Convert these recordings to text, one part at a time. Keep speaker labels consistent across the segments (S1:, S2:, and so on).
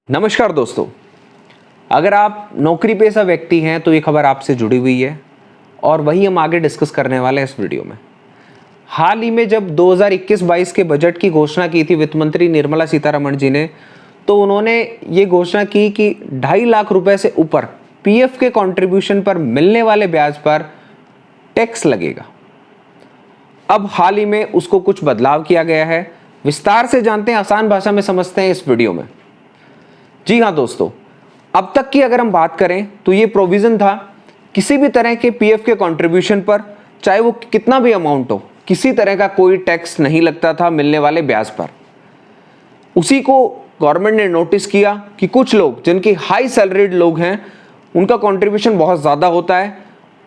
S1: नमस्कार दोस्तों, अगर आप नौकरी पेशा व्यक्ति हैं तो ये खबर आपसे जुड़ी हुई है और वही हम आगे डिस्कस करने वाले हैं इस वीडियो में। हाल ही में जब 2021-22 के बजट की घोषणा की थी वित्त मंत्री निर्मला सीतारमण जी ने, तो उन्होंने ये घोषणा की कि 2.5 लाख रुपए से ऊपर पीएफ के कंट्रीब्यूशन पर मिलने वाले ब्याज पर टैक्स लगेगा। अब हाल ही में उसको कुछ बदलाव किया गया है। विस्तार से जानते हैं, आसान भाषा में समझते हैं इस वीडियो में। जी हाँ दोस्तों, अब तक की अगर हम बात करें तो ये प्रोविजन था, किसी भी तरह के पीएफ के कंट्रीब्यूशन पर, चाहे वो कितना भी अमाउंट हो, किसी तरह का कोई टैक्स नहीं लगता था मिलने वाले ब्याज पर। उसी को गवर्नमेंट ने नोटिस किया कि कुछ लोग जिनके हाई सैलरीड लोग हैं उनका कंट्रीब्यूशन बहुत ज़्यादा होता है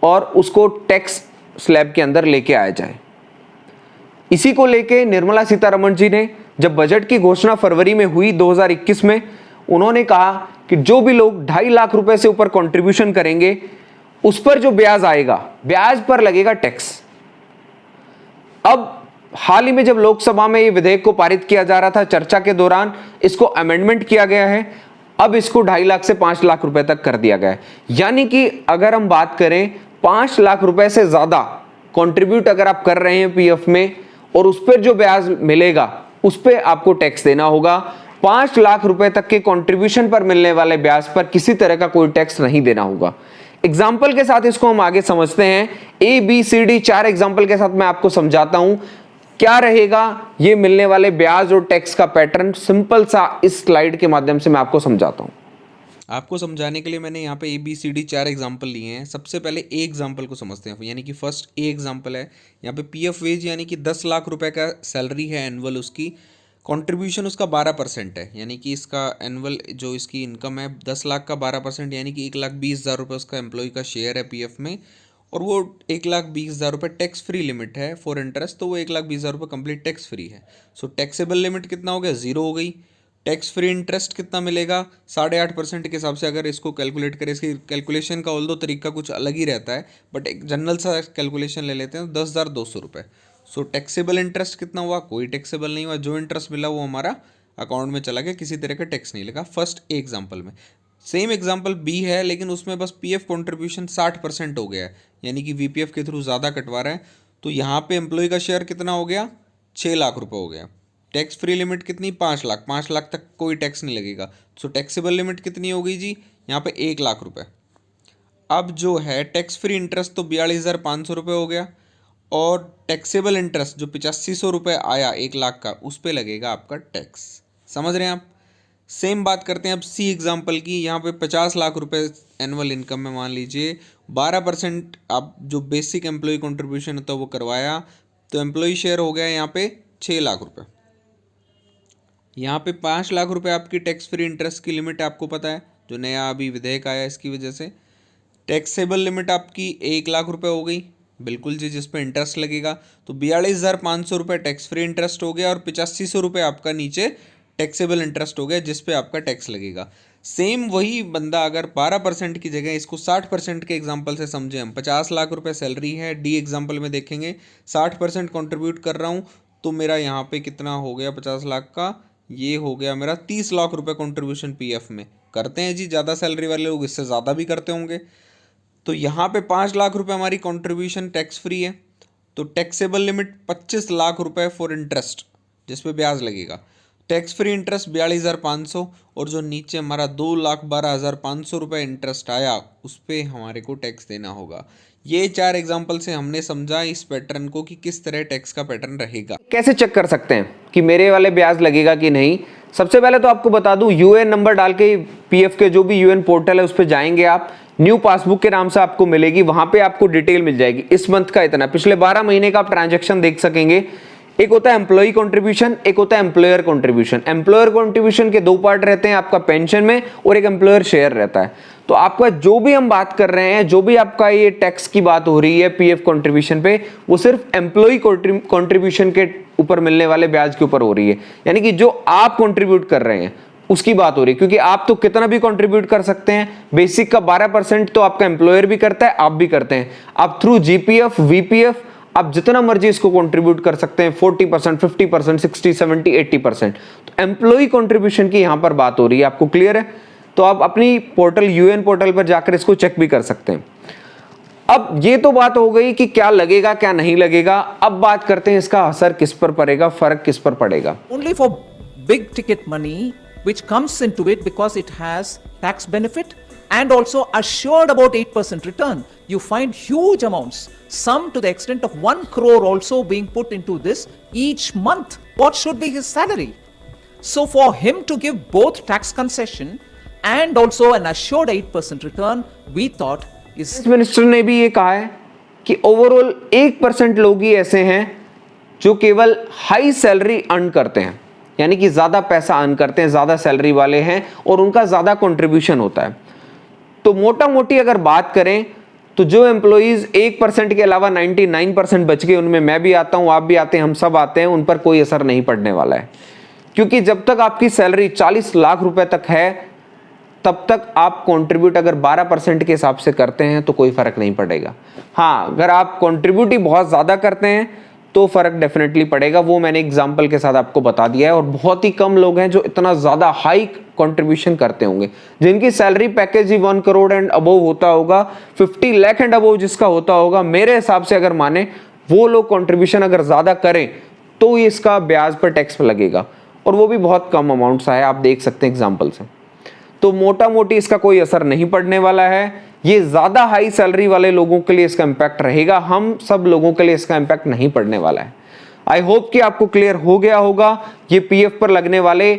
S1: और उसको टैक्स स्लैब के अंदर लेके आया जाए। इसी को लेके निर्मला सीतारमण जी ने जब बजट की घोषणा फरवरी में हुई 2021 में, उन्होंने कहा कि जो भी लोग 2.5 लाख रुपए से ऊपर कंट्रीब्यूशन करेंगे उस पर जो ब्याज आएगा, ब्याज पर लगेगा टैक्स। अब हाल ही में जब लोकसभा में ये विधेयक को पारित किया जा रहा था, चर्चा के दौरान इसको अमेंडमेंट किया गया है। अब इसको 2.5 लाख से 5 लाख रुपए तक कर दिया गया है। यानी कि अगर हम बात करें 5 लाख रुपए से ज्यादा कंट्रीब्यूट अगर आप कर रहे हैं पीएफ में और उस पर जो ब्याज मिलेगा उस पर आपको टैक्स देना होगा। 5 लाख रुपए तक के कंट्रीब्यूशन पर मिलने वाले ब्याज पर किसी तरह का कोई टैक्स नहीं देना होगा। एग्जाम्पल के साथ इसको हम आगे समझते हैं। ABCD 4 एग्जाम्पल के साथ मैं आपको समझाता हूं क्या रहेगा ये मिलने वाले ब्याज और टैक्स का पैटर्न। सिंपल सा इस स्लाइड के माध्यम से मैं आपको समझाता हूं।
S2: आपको समझाने के लिए मैंने यहाँ पे ABCD 4 एग्जाम्पल लिए हैं। सबसे पहले ए एग्जाम्पल को समझते हैं, यानी कि फर्स्ट ए एग्जाम्पल है। यहाँ पे पीएफ वेज यानी कि 10 लाख रुपए का सैलरी है एनुअल, उसकी कंट्रीब्यूशन उसका 12% है। यानी कि इसका एनुअल जो इसकी इनकम है 10 लाख का 12% यानी कि 1,20,000 रुपये उसका एम्प्लॉय का शेयर है पीएफ में, और वो 1,20,000 रुपये टैक्स फ्री लिमिट है फॉर इंटरेस्ट, तो वो 1,20,000 रुपये कंप्लीट टैक्स फ्री है। सो टैक्सेबल लिमिट कितना हो गया, 0 हो गई। टैक्स फ्री इंटरेस्ट कितना मिलेगा, 8.5% के हिसाब से अगर इसको कैलकुलेट करें। इसकी कैलकुलेशन का ऑल्दो तरीका कुछ अलग ही रहता है, बट एक जनरल सा कैलकुलेशन ले लेते हैं, 10,200 रुपये। सो टैक्सेबल इंटरेस्ट कितना हुआ, कोई टैक्सेबल नहीं हुआ। जो इंटरेस्ट मिला वो हमारा अकाउंट में चला गया, किसी तरह का टैक्स नहीं लगा फर्स्ट एग्जाम्पल में। सेम एग्जाम्पल बी है, लेकिन उसमें बस पीएफ कंट्रीब्यूशन 60% हो गया है, यानी कि वीपीएफ के थ्रू ज़्यादा कटवा रहा है। तो यहाँ पे एम्प्लॉय का शेयर कितना हो गया, 6 लाख रुपये हो गया। टैक्स फ्री लिमिट कितनी, 5 लाख तक कोई टैक्स नहीं लगेगा। सो टैक्सेबल लिमिट कितनी हो गई जी, यहाँ पे 1 लाख रुपये। अब जो है टैक्स फ्री इंटरेस्ट तो 42,500 रुपये हो गया, और टैक्सेबल इंटरेस्ट जो 8500 रुपये आया 1 लाख का, उस पर लगेगा आपका टैक्स। समझ रहे हैं आप। सेम बात करते हैं अब सी एग्जाम्पल की। यहाँ पे 50 लाख रुपए एनुअल इनकम में मान लीजिए 12% आप जो बेसिक एम्प्लॉय कंट्रीब्यूशन होता है वो करवाया, तो एम्प्लॉय शेयर हो गया यहाँ पे 6 लाख रुपए। यहाँ पे 5 लाख रुपए आपकी टैक्स फ्री इंटरेस्ट की लिमिट है, आपको पता है, जो नया अभी विधेयक आया इसकी वजह से। टैक्सेबल लिमिट आपकी 1 लाख रुपए हो गई, बिल्कुल जी, जिस पे इंटरेस्ट लगेगा। तो 42,500 रुपये टैक्स फ्री इंटरेस्ट हो गया, और 8500 रुपये आपका नीचे टैक्सेबल इंटरेस्ट हो गया जिस पे आपका टैक्स लगेगा। सेम वही बंदा अगर 12% की जगह इसको 60% के एग्जाम्पल से समझे हम, 50 लाख रुपए सैलरी है, डी एग्जाम्पल में देखेंगे 60% कंट्रीब्यूट कर रहा हूँ, तो मेरा यहाँ पे कितना हो गया 50 लाख का, ये हो गया मेरा 30 लाख रुपए कंट्रीब्यूशन पीएफ में करते हैं जी। ज़्यादा सैलरी वाले लोग इससे ज़्यादा भी करते होंगे। तो यहाँ पे 5 लाख रुपए हमारी कंट्रीब्यूशन टैक्स फ्री है, तो टैक्सेबल लिमिट 25 लाख रुपए फॉर इंटरेस्ट जिस पे ब्याज लगेगा। टैक्स फ्री इंटरेस्ट 42,500, और जो नीचे हमारा 2,12,500 रुपये इंटरेस्ट आया उस पर हमारे को टैक्स देना होगा। ये 4 एग्जाम्पल से हमने समझा इस पैटर्न को कि किस तरह टैक्स का पैटर्न रहेगा।
S1: कैसे चेक कर सकते हैं कि मेरे वाले ब्याज लगेगा कि नहीं? सबसे पहले तो आपको बता दूं, यूएन नंबर डाल के पीएफ के जो भी यूएन पोर्टल है उस पर जाएंगे आप, न्यू पासबुक के नाम से आपको मिलेगी, वहां पे आपको डिटेल मिल जाएगी। इस मंथ का इतना, पिछले 12 महीने का आप ट्रांजैक्शन देख सकेंगे। एक होता है एम्प्लॉय कंट्रीब्यूशन, एक होता है एम्प्लॉयर कंट्रीब्यूशन। एम्प्लॉयर कंट्रीब्यूशन के 2 पार्ट रहते हैं, आपका पेंशन में और एक एम्प्लॉयर शेयर रहता है। तो आपका जो भी हम बात कर रहे हैं, जो भी आपका ये टैक्स की बात हो रही है पीएफ कंट्रीब्यूशन पे, वो सिर्फ एम्प्लॉय कंट्रीब्यूशन के ऊपर मिलने वाले ब्याज के ऊपर हो रही है। यानी कि जो आप कंट्रीब्यूट कर रहे हैं उसकी बात हो रही है, क्योंकि आप तो कितना भी कंट्रीब्यूट कर सकते हैं। बेसिक का 12% तो आपका एम्प्लॉयर भी करता है, आप भी करते हैं। आप थ्रू जीपीएफ, वीपीएफ आप जितना मर्जी इसको कंट्रीब्यूट कर सकते हैं, 40%, 50%, 60, 70, 80%। तो एम्प्लॉय कंट्रीब्यूशन की यहां पर बात हो रही है, आपको क्लियर है? तो आप अपनी पोर्टल यूएन पोर्टल पर जाकर इसको चेक भी कर सकते हैं। अब ये तो बात हो गई कि क्या लगेगा क्या नहीं लगेगा। अब बात करते हैं इसका असर किस पर पड़ेगा, फर्क किस पर पड़ेगा।
S3: Only for big ticket money which comes into it because it has tax benefit and also assured about 8% return. You find huge amounts, some to the extent of 1 crore also being put into this each month. What should be his salary? So for him to give both tax concession and also an assured 8% return, we thought is
S1: minister ने भी ये कहा है कि overall 1% लोग ही ऐसे हैं जो केवल हाई सैलरी अर्न करते हैं, यानी कि ज्यादा पैसा अर्न करते हैं, ज्यादा सैलरी वाले हैं और उनका ज्यादा कंट्रीब्यूशन होता है। तो मोटा मोटी अगर बात करें तो जो एम्प्लॉइज 1% के अलावा 99% बच गए, उनमें मैं भी आता हूं, आप भी आते हैं, हम सब आते हैं, उन पर कोई असर नहीं पड़ने वाला है। क्योंकि जब तक आपकी सैलरी 40 लाख रुपए तक है तब तक आप कंट्रीब्यूट अगर 12% के हिसाब से करते हैं तो कोई फर्क नहीं पड़ेगा। हाँ, अगर आप कंट्रीब्यूट ही बहुत ज्यादा करते हैं तो फर्क डेफिनेटली पड़ेगा। वो मैंने एग्जांपल के साथ आपको बता दिया है। और बहुत ही कम लोग हैं जो इतना ज्यादा हाई कंट्रीब्यूशन करते होंगे, जिनकी salary package he 1 crore and above होता होगा, 50 लाख एंड अबव जिसका होता होगा, मेरे हिसाब से अगर माने वो लोग कंट्रीब्यूशन अगर ज्यादा करें तो इसका ब्याज पर टैक्स लगेगा, और वो भी बहुत कम अमाउंट सा है, आप देख सकते हैं एग्जाम्पल से। तो मोटा मोटी इसका कोई असर नहीं पड़ने वाला है। ये ज्यादा हाई सैलरी वाले लोगों के लिए इसका इंपैक्ट रहेगा, हम सब लोगों के लिए इसका इंपैक्ट नहीं पड़ने वाला है। आई होप कि आपको क्लियर हो गया होगा ये पीएफ पर लगने वाले,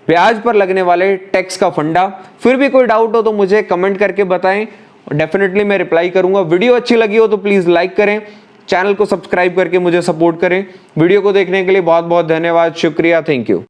S1: ब्याज पर लगने वाले टैक्स का फंडा। फिर भी कोई डाउट हो तो मुझे कमेंट करके बताएं, डेफिनेटली मैं रिप्लाई करूंगा। वीडियो अच्छी लगी हो तो प्लीज लाइक करें, चैनल को सब्सक्राइब करके मुझे सपोर्ट करें। वीडियो को देखने के लिए बहुत बहुत धन्यवाद, शुक्रिया, थैंक यू।